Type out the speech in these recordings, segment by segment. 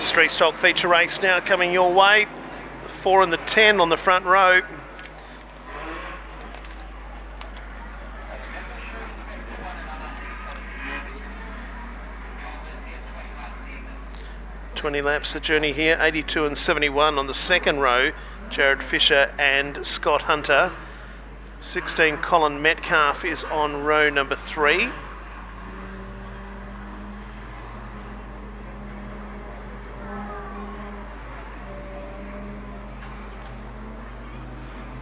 Street stock feature race now coming your way. The 4 and the 10 on the front row. ...20 laps the journey here, 82 and 71 on the second row. Jared Fisher and Scott Hunter. 16 Colin Metcalf is on row number 3.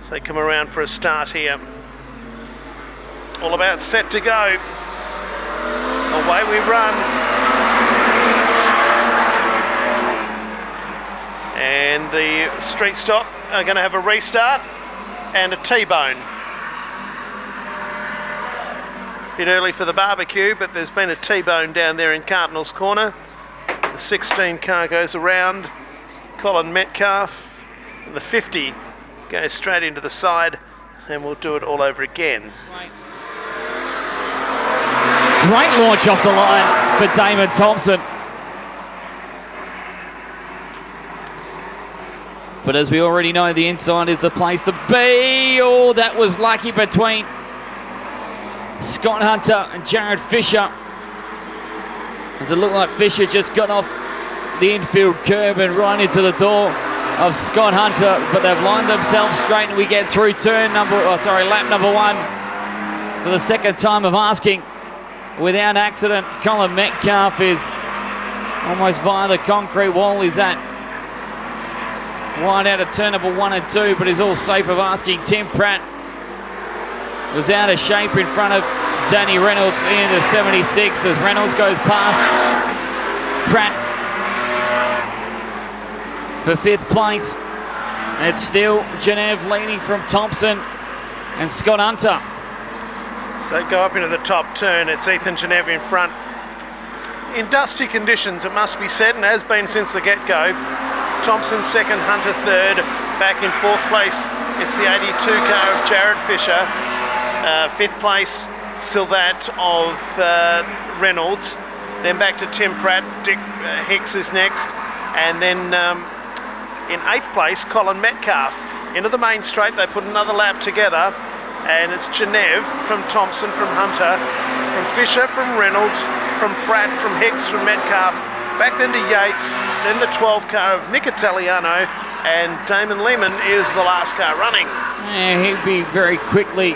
So they come around for a start here. All about set to go. Away we run. And the street stock are going to have a restart and a T-bone. Bit early for the barbecue, but there's been a T-bone down there in Cardinal's Corner. The 16 car goes around. Colin Metcalf, and the 50 goes straight into the side, and we'll do it all over again. Great launch off the line for Damon Thompson. But as we already know, the inside is the place to be. Oh, that was lucky between Scott Hunter and Jared Fisher. Does it look like Fisher just got off the infield curb and right into the door of Scott Hunter, but they've lined themselves straight and we get through lap number 1 for the second time of asking. Without accident, Colin Metcalf is almost via the concrete wall. Is that wide out of turn number 1 and 2, but is all safe of asking. Tim Pratt was out of shape in front of Danny Reynolds in the 76 as Reynolds goes past Pratt for 5th place. It's still Genève leading from Thompson and Scott Hunter. So they go up into the top turn. It's Ethan Genève in front. In dusty conditions, it must be said, and has been since the get-go. Thompson second, Hunter third. Back in 4th place, it's the 82 car of Jared Fisher. 5th place, still that of Reynolds. Then back to Tim Pratt. Dick Hicks is next. And then in 8th place, Colin Metcalf. Into the main straight, they put another lap together. And it's Genève from Thompson, from Hunter, from Fisher, from Reynolds, from Pratt, from Hicks, from Metcalf. Back then to Yates, then the 12 car of Nick Italiano, and Damon Lehman is the last car running. Yeah, he'd be very quickly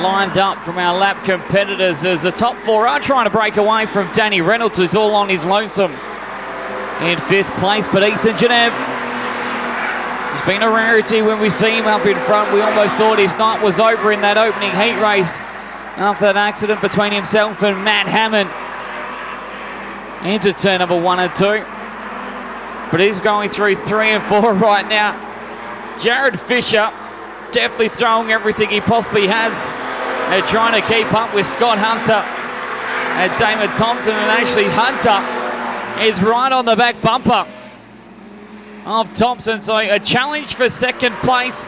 lined up from our lap competitors as the top 4 are trying to break away from Danny Reynolds, who's all on his lonesome in 5th place. But Ethan Genève has been a rarity when we see him up in front. We almost thought his night was over in that opening heat race after that accident between himself and Matt Hammond into turn number 1 and 2. But he's going through 3 and 4 right now. Jared Fisher definitely throwing everything he possibly has. They're trying to keep up with Scott Hunter and Damon Thompson, and actually Hunter is right on the back bumper of Thompson. So a challenge for 2nd place.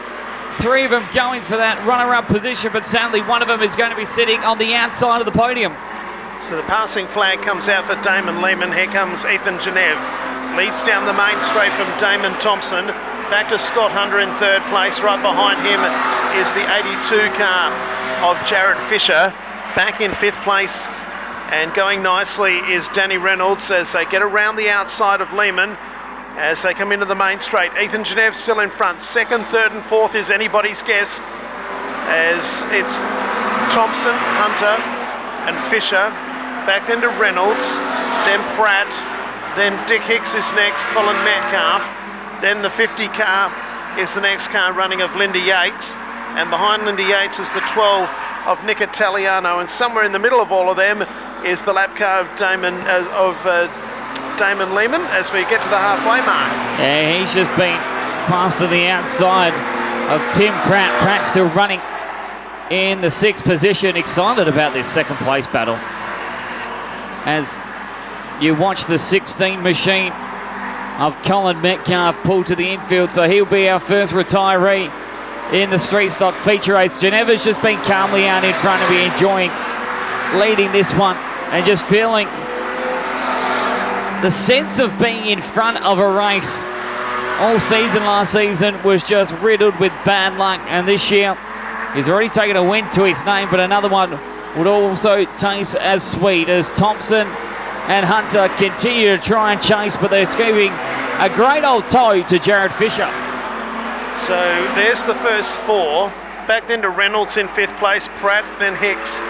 3 of them going for that runner-up position, but sadly one of them is going to be sitting on the outside of the podium. So the passing flag comes out for Damon Lehman. Here comes Ethan Genève. Leads down the main straight from Damon Thompson. Back to Scott Hunter in 3rd place. Right behind him is the 82 car of Jared Fisher. Back in 5th place. And going nicely is Danny Reynolds as they get around the outside of Lehman as they come into the main straight. Ethan Genève still in front. 2nd, 3rd and 4th is anybody's guess as it's Thompson, Hunter and Fisher. Back then to Reynolds, then Pratt, then Dick Hicks is next, Colin Metcalf, then the 50 car is the next car running of Linda Yates, and behind Linda Yates is the 12 of Nick Italiano, and somewhere in the middle of all of them is the lap car of Damon Lehman as we get to the halfway mark. Yeah, he's just been passed to the outside of Tim Pratt. Pratt still running in the 6th position. Excited about this 2nd place battle as you watch the 16 machine of Colin Metcalf pull to the infield. So he'll be our first retiree in the street stock feature race. Geneva's just been calmly out in front of me, enjoying leading this one and just feeling the sense of being in front of a race all season last season was just riddled with bad luck, and this year he's already taken a win to his name, but another one would also taste as sweet as Thompson and Hunter continue to try and chase, but they're giving a great old toe to Jared Fisher. So there's the first four. Back then to Reynolds in 5th place, Pratt, then Hicks,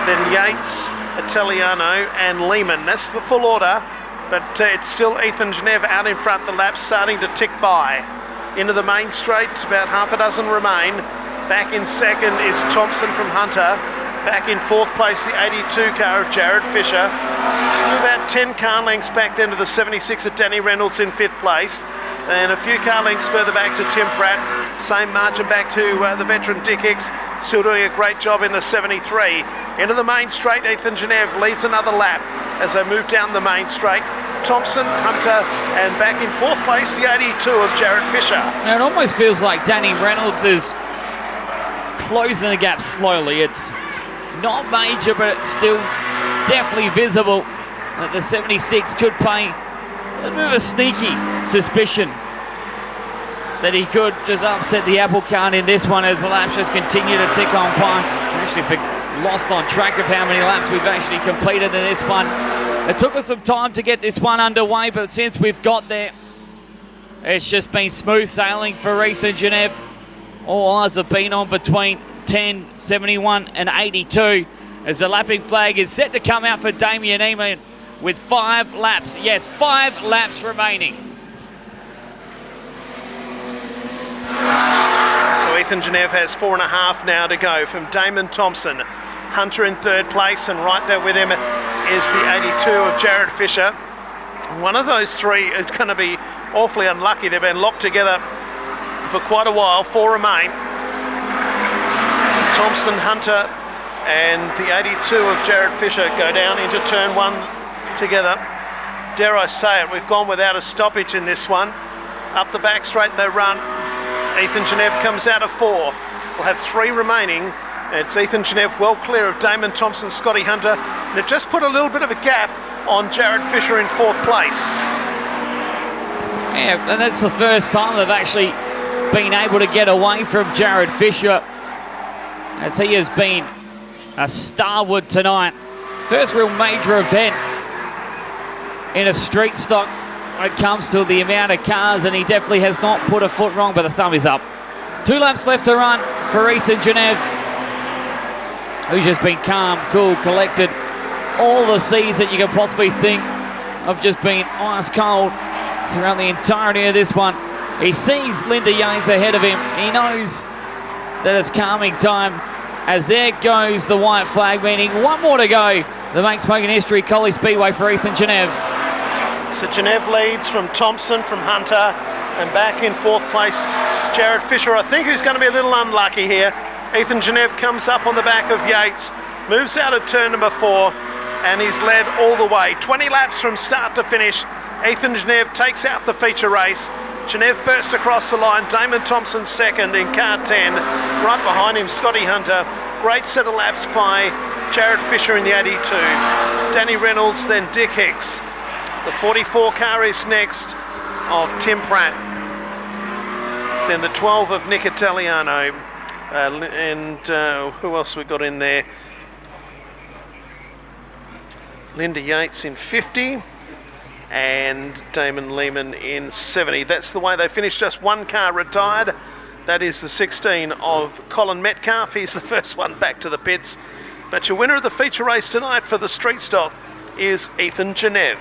then Yates, Italiano and Lehman. That's the full order, but it's still Ethan Genev out in front. The lap's starting to tick by. Into the main straight, about half a dozen remain. Back in second is Thompson from Hunter. Back in 4th place, the 82 car of Jared Fisher. About 10 car lengths back then to the 76 of Danny Reynolds in 5th place. And a few car lengths further back to Tim Pratt. Same margin back to the veteran Dick Hicks, still doing a great job in the 73. Into the main straight, Ethan Genev leads another lap as they move down the main straight. Thompson, Hunter, and back in 4th place, the 82 of Jared Fisher. Now it almost feels like Danny Reynolds is closing the gap slowly. It's not major, but it's still definitely visible that the 76 could pay a little bit of a sneaky suspicion that he could just upset the apple cart in this one as the laps just continue to tick on by. I'm actually lost on track of how many laps we've actually completed in this one. It took us some time to get this one underway, but since we've got there, it's just been smooth sailing for Ethan Genev. All eyes have been on between 10, 71 and 82 as the lapping flag is set to come out for Damien Eamon with 5 laps. Yes, 5 laps remaining. So Ethan Genev has 4.5 now to go from Damon Thompson. Hunter in 3rd place, and right there with him is the 82 of Jared Fisher. One of those three is going to be awfully unlucky. They've been locked together for quite a while. 4 remain. Thompson, Hunter and the 82 of Jared Fisher go down into turn 1 together. Dare I say it, we've gone without a stoppage in this one. Up the back straight they run. Ethan Genev comes out of 4. We'll have 3 remaining. It's Ethan Genev well clear of Damon Thompson, Scotty Hunter. They've just put a little bit of a gap on Jared Fisher in 4th place. Yeah, and that's the first time they've actually been able to get away from Jared Fisher, as he has been a starwood tonight. First real major event in a street stock when it comes to the amount of cars, and he definitely has not put a foot wrong, but the thumb is up. 2 laps left to run for Ethan Genev, who's just been calm, cool, collected. All the seas that you can possibly think of just being ice cold throughout the entirety of this one. He sees Linda Yates ahead of him. He knows that it's calming time, as there goes the white flag, meaning 1 more to go. The makes making history, Collie Speedway for Ethan Genev. So Genev leads from Thompson, from Hunter, and back in 4th place is Jared Fisher. I think who's going to be a little unlucky here. Ethan Genev comes up on the back of Yates, moves out of turn number 4, and he's led all the way. 20 laps from start to finish. Ethan Genev takes out the feature race. Genev first across the line, Damon Thompson second in car 10. Right behind him, Scotty Hunter. Great set of laps by Jared Fisher in the 82. Danny Reynolds, then Dick Hicks. The 44 car is next of Tim Pratt. Then the 12 of Nick Italiano. Who else we got in there? Linda Yates in 50. And Damon Lehman in 70. That's the way they finished. Just 1 car retired. That is the 16 of Colin Metcalf. He's the first one back to the pits. But your winner of the feature race tonight for the street stock is Ethan Genev.